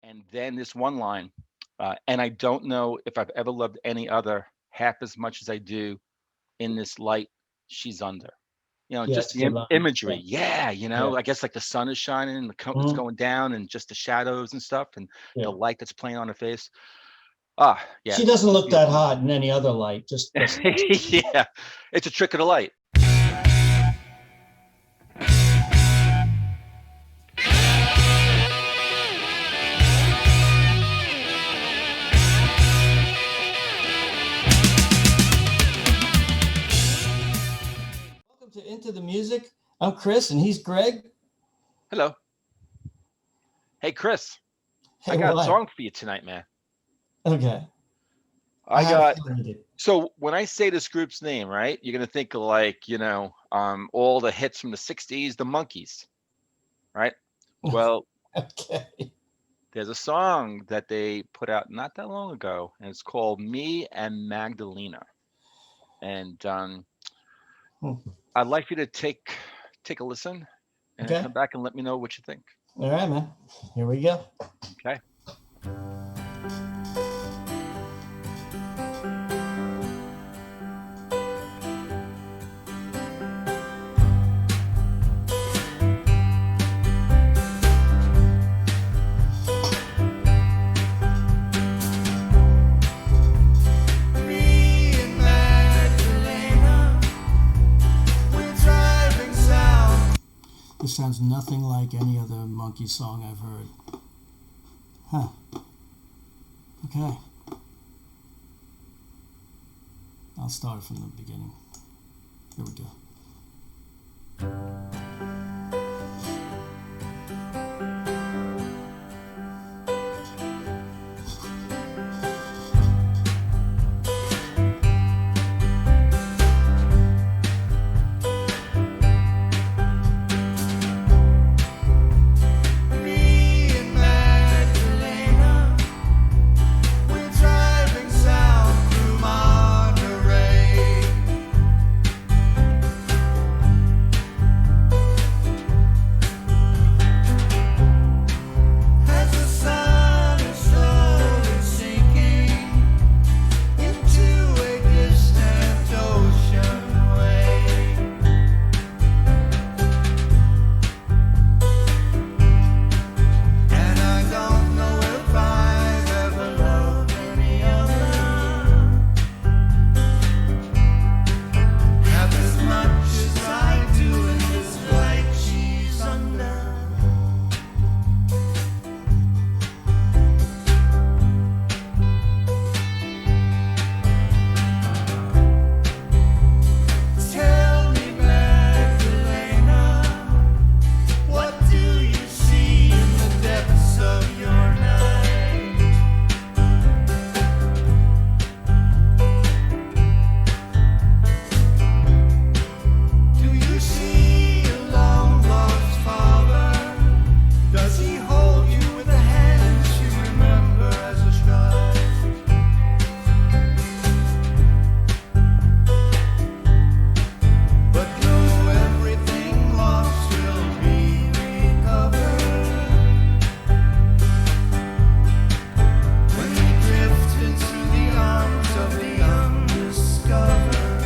And then this one line, and I don't know if I've ever loved any other half as much as I do in this light she's under. Yeah, Just it's a the good line. imagery. Yeah. Yeah, Yeah. I guess like the sun is shining and it's Mhm. going down and just the shadows and stuff and the Yeah. light that's playing on her face. Ah, yeah, She doesn't look that beautiful. hot in any other light, just this light. Yeah, it's a trick of the light. Welcome to Into the Music. I'm Chris and he's Greg. Hello. Hey, Chris, Hey, I got a what? song for you tonight, man. Okay. I I had a got feeling you did. So when I say this group's name, right, you're gonna think of like, all the hits from the '60s, the Monkees, right? Well, Okay. there's a song that they put out not that long ago, and it's called "Me and Magdalena." And Hmm. I'd like you to take a listen and Okay. come back and let me know what you think. All right, man. Here we go. Okay. Me and Magdalena, we're driving south. This sounds nothing like any other Monkees song I've heard. Huh. Okay. I'll start from the beginning. Here we go. Me and Magdalena, we're driving south through Monterey. As the sun is slowly sinking into a distant ocean wave. And I don't know if I've ever loved any other half as much as I do in this light she's under. Tell me, Magdalena, what do you see in the depths of your night? Do you see a long lost father? Does he hold you with the hands you remember as a child? But know everything lost will be recovered when we drift into the arms of the undiscovered.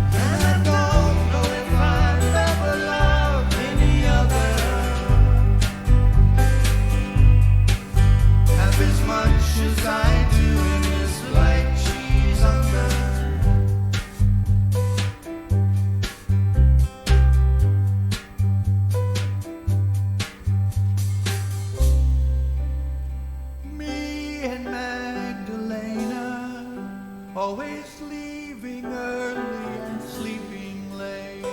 And I don't know if I've ever loved any other half as much as I do in this light she's under. Me and Magdalena, always leaving early and sleeping late.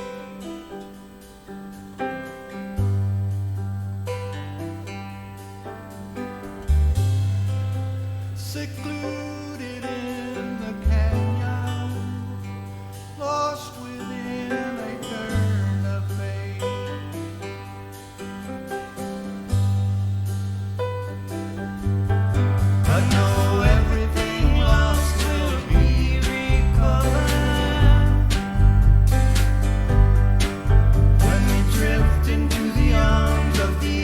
Secluded in the canyon, lost within a turn of fate. But know everything lost will be recovered when we drift into the arms of the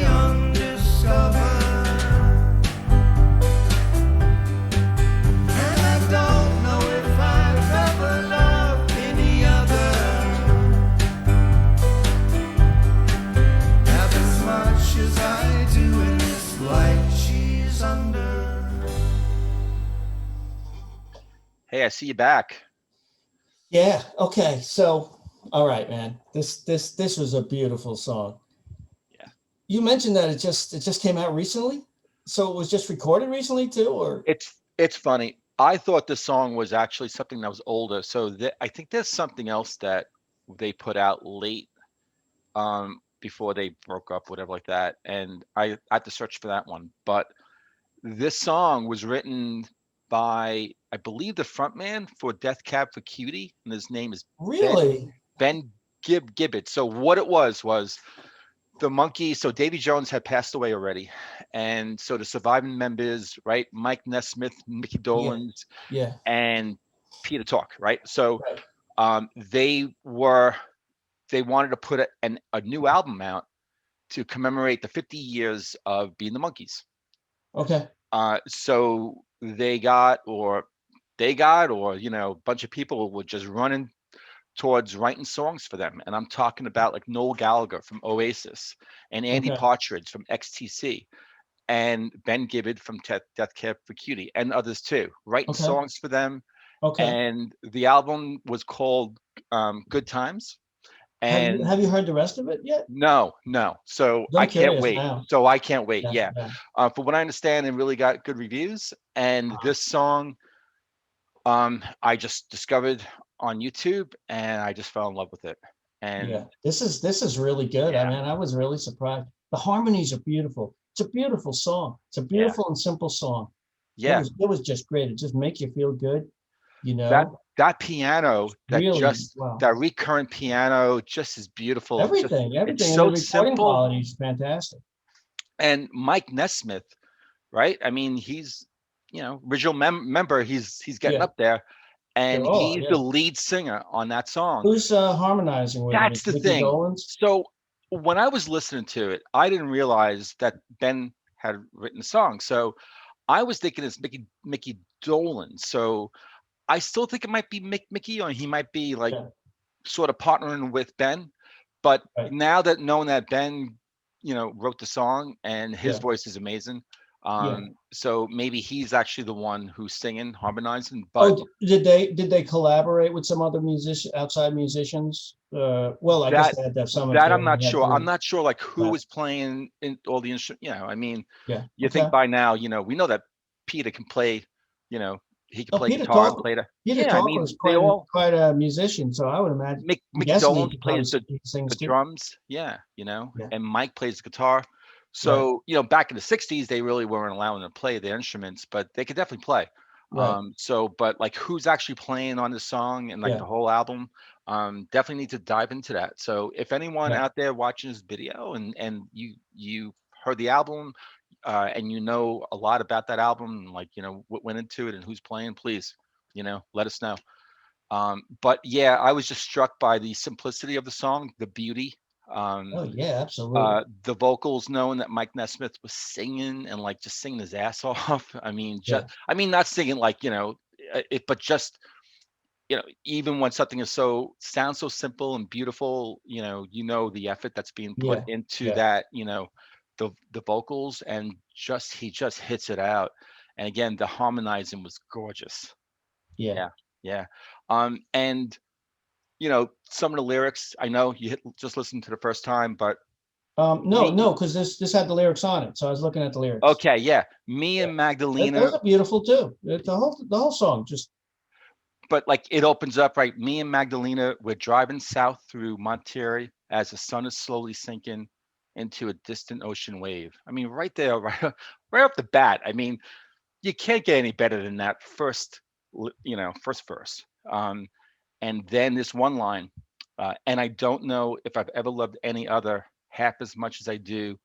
Hey, I see you back. Yeah. Okay. So, all right, man. This was a beautiful song. Yeah. You mentioned that it just came out recently. So it was just recorded recently too, or It's funny. I thought the song was actually something that was older. So I think there's something else that they put out late before they broke up, whatever like that. And I had to search for that one. But this song was written by, I believe, the frontman for Death Cab for Cutie, and his name is Ben really? Ben Gibbet. So what it was the Monkees. So Davy Jones had passed away already, and so the surviving members, right? Mike Nesmith, Mickey Yeah. Dolenz, Yeah. and Peter Talk, right? So Right. they wanted to put a new album out to commemorate the 50 years of being the Monkees. Okay. So they got, or a bunch of people were just running towards writing songs for them. And I'm talking about like Noel Gallagher from Oasis, and Andy Okay. Partridge from XTC, and Ben Gibbard from Death Cab for Cutie, and others too, writing Okay. songs for them. Okay. And the album was called Good Times. Have you And have you heard the rest of it yet? no, no. So 'Cause I I'm can't curious wait. now. So I can't wait. Yeah. Yeah. Yeah. From what I understand, it really got good reviews. And Uh, this song, I just discovered on YouTube, and I just fell in love with it. yeah. And This is really good. I yeah, mean, I was really surprised. The harmonies are beautiful. It's a beautiful song. It's a yeah, beautiful and simple song. It yeah. was it was just great. It just makes you feel good, you That know. that piano, Really, wow. that recurrent piano, just is beautiful. Just it's Everything, and the so recording simple. quality is fantastic. And Mike Nesmith, right? I mean, he's original member. He's getting Yeah. up there, Yeah. and Oh, he's the yeah. lead singer on that song. Who's harmonizing with him? That's Is the Mickey thing. Dolenz? So when I was listening to it, I didn't realize that Ben had written the song. So I was thinking it's Mickey Dolan. So I still think it might be Mickey, or he might be like Yeah. sort of partnering with Ben. But Right. now that knowing that Ben, wrote the song and his Yeah. voice is amazing, Yeah. so maybe he's actually the one who's singing, harmonizing. But Oh, did they collaborate with some other outside musicians? Well, I guess that they had to have some if that they I'm not only had sure. I'm three. not sure like who Right. was playing in all the instruments. I mean, Yeah. you think Okay. by now, we know that Peter can play. You know, he can Oh, play guitar and play the. Peter Yeah, I Talk was mean, they all. quite a musician, so I would imagine. I'm Mickey guessing he Dolenz could probably plays the he sings too. drums, yeah, Yeah. and Mike plays the guitar. Right. So, back in the 60s, they really weren't allowing them to play their instruments, but they could definitely play. Right. But like who's actually playing on the song and like Yeah. the whole album, definitely need to dive into that. So if anyone Right. out there watching this video and you heard the album, and you know a lot about that album, like what went into it and who's playing, please, let us know. But yeah, I was just struck by the simplicity of the song, the beauty, Oh yeah, absolutely. the vocals, knowing that Mike Nesmith was singing and like just singing his ass off. Yeah. I mean, not singing like it, but just even when something is sounds so simple and beautiful, the effort that's being put Yeah. into Yeah. that, the vocals, and he just hits it out. And again, the harmonizing was gorgeous. Yeah. Yeah, yeah. And some of the lyrics, I know just listened to the first time, but No, me, no, because this had the lyrics on it, so I was looking at the lyrics. okay, yeah, me Yeah. and Those Magdalena, are beautiful too. The whole song just but like it opens up, right? Me and Magdalena, we're driving south through Monterey as the sun is slowly sinking into a distant ocean wave. I mean, right there, right off the bat. I mean, you can't get any better than that first verse. And then this one line, and I don't know if I've ever loved any other half as much as I do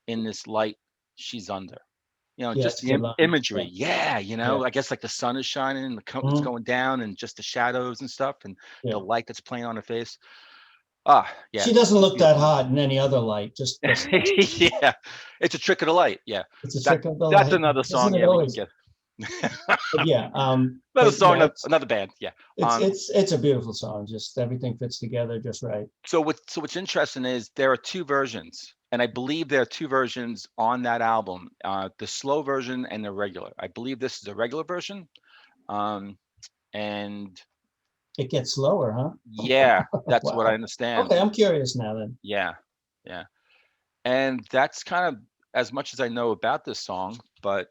in this light she's under. yeah, Just it's a the good line. imagery. Yeah. Yeah, Yeah. I guess like the sun is shining and it's Mhm. going down, and just the shadows and stuff, and the Yeah. light that's playing on her face. Ah, yeah, She doesn't it's a look that beautiful. hot in any other light. Just Yeah, it's a trick of the light. Yeah, it's a that trick of the that's light, another song. isn't it Yeah, we can always? get But yeah, another but song, yeah, it's another band. Yeah. it's it's it's a beautiful song. Just everything fits together just right. So what's interesting is there are two versions, and I believe there are two versions on that album, the slow version and the regular. I believe this is the regular version. Um, and It gets slower, huh? yeah, that's what I Wow. understand. Okay, I'm curious now then. Yeah, yeah, and that's kind of as much as I know about this song, but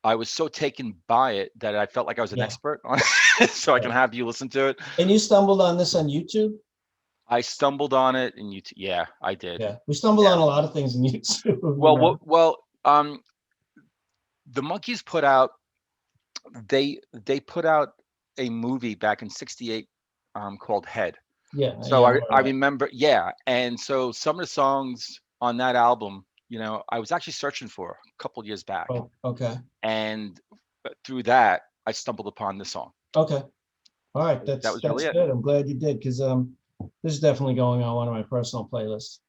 I was so taken by it that I felt like I was an Yeah. expert on it, so I can Right. have you listen to it. And you stumbled on this on YouTube? I stumbled on it, and yeah, I did. Yeah. We stumble Yeah. on a lot of things on YouTube, you Well, know. the Monkees put out they put out a movie back in '68 called Head. Yeah, So yeah, I'm I aware of that. remember, yeah, and so some of the songs on that album, I was actually searching for a couple years back, Oh, okay. and through that I stumbled upon this song. Okay. All right, That that's was really it. good. I'm glad you did because this is definitely going on one of my personal playlists.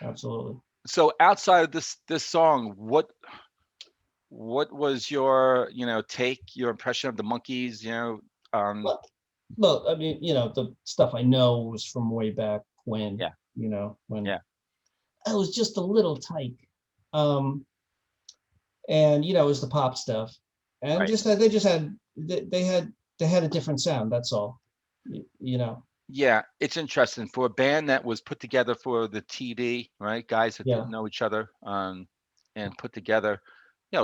Absolutely. So outside of this song, what was your take, your impression of the Monkees? Um, Well, well, I mean, the stuff I know was from way back when, yeah, when yeah, I was just a little tight. Um, and it was the pop stuff. And right. just they just had they had a different sound, that's all. You know. Yeah, it's interesting for a band that was put together for the TV, right? Guys that Yeah. didn't know each other, and put together.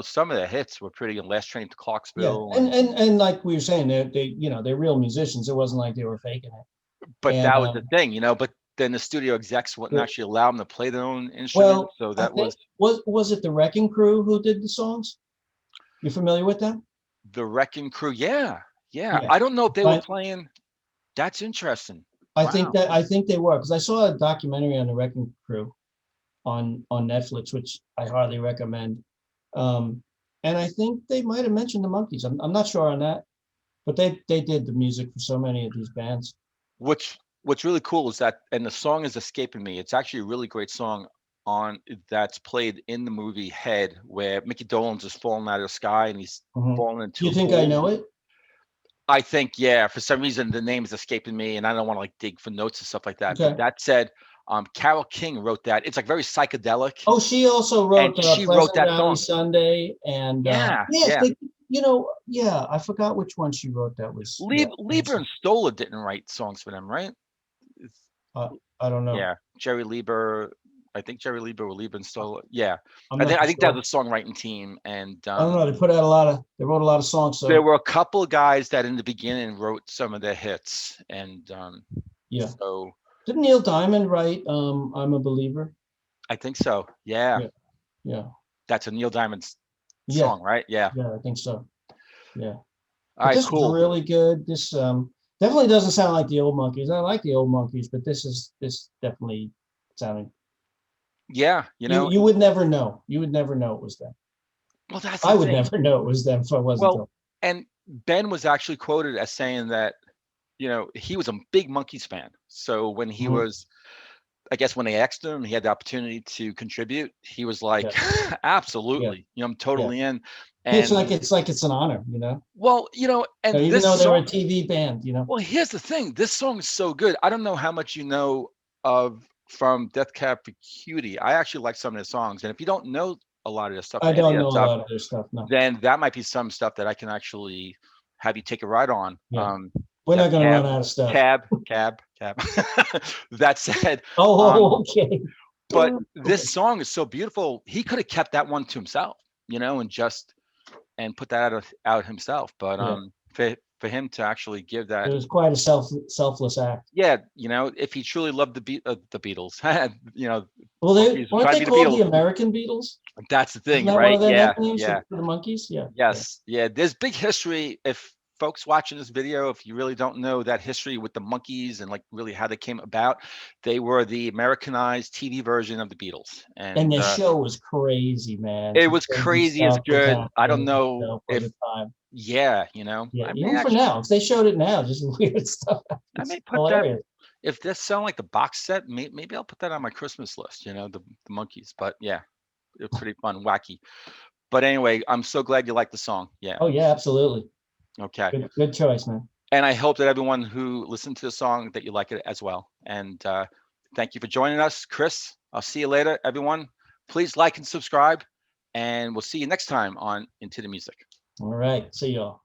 Some of the hits were pretty. Last Train to Yeah. Clarksville, And like we were saying, they're real musicians. It wasn't like they were faking it. but And that was the thing. But then the studio execs wouldn't the, actually allow them to play their own instruments, well, so I that think was was it the Wrecking Crew who did the songs? You familiar with them? the Wrecking Crew. Yeah, yeah. Yeah. I don't know if they were I, playing. That's interesting. I Wow. think I think they were because I saw a documentary on the Wrecking Crew on Netflix, which I highly recommend. Um, and I think they might have mentioned the Monkees. I'm not sure on that, but they did the music for so many of these bands. What's really cool is that, and the song is escaping me. It's actually a really great song on that's played in the movie Head, where Mickey Dolenz is falling out of the sky and he's Mhm. falling Do into you a think I pool. know it? I think, yeah, for some reason the name is escaping me, and I don't want to like dig for notes and stuff like that. But Okay. that said, Carole King wrote that. It's like very psychedelic, Oh, she also and wrote she wrote Pleasant that Valley song. Sunday, and Yeah, yes, yeah. yeah, I forgot which one she wrote. That was yeah, Lieber awesome. and Stoller didn't write songs for them, right? It's, Uh, I don't know. yeah, Jerry Lieber. I think Jerry Lieber or Lieber and Stoller. Yeah, I'm not I too think that sure. was a songwriting team, and I don't know. They wrote a lot of songs. there So were a couple of guys that in the beginning wrote some of their hits, and yeah, so didn't Neil Diamond write "I'm a Believer"? I think so. Yeah, Yeah, yeah, that's a Neil Diamond's yeah, song, right? Yeah. yeah. I think so. Yeah, All but right, this was cool. really good. This definitely doesn't sound like the old Monkees. I like the old Monkees, but this definitely sounding. Yeah, You would never know. You would never know it was them. well, that's the I would thing. never know it was them if I wasn't Well, told. and Ben was actually quoted as saying that, he was a big Monkees fan. So when he Mhm. was, I guess when they asked him, he had the opportunity to contribute. He was like, Yeah, yeah, absolutely, I'm yeah. totally in. It's like And it's an honor, well, So and even this though they're a song, TV band. well, here's the thing. This song is so good. I don't know how much you know of from Death Cab for Cutie. I actually like some of the songs. And if you don't know a lot of this stuff, I any don't of know that a stuff, lot of their stuff. No. then that might be some stuff that I can actually have you take a ride on. Yeah, we're That not going to cab, run out of stuff. cab. That said, Oh, okay. but Okay. this song is so beautiful. He could have kept that one to himself, and just and put that out himself. But Yeah, for him to actually give it that, was quite a selfless act. yeah, if he truly loved the Beatles, Well, they Monkeys were weren't trying they to be the called the Beatles. American Beatles? That's the Isn't thing, that one right? of their Yeah, nicknames yeah. for the Monkees? Yeah, yeah. Yes, yeah. There's big history. If folks watching this video, if you really don't know that history with the Monkees and like really how they came about, they were the Americanized TV version of the Beatles, And and the show was crazy, man. it Some was crazy crazy. It's stuff was good. I don't happening, know for if, the time. yeah, Yeah, I may even for actually, now, if they showed it now, just weird stuff. I may It's put that. hilarious. If this sound like the box set, maybe I'll put that on my Christmas list. The Monkees. But yeah, it's pretty fun, wacky. But anyway, I'm so glad you like the song. Yeah. Oh yeah, absolutely. Okay. Good choice, man. And I hope that everyone who listened to the song that you like it as well. And thank you for joining us, Chris. I'll see you later, everyone. Please like and subscribe, and we'll see you next time on Into the Music. All right, see y'all.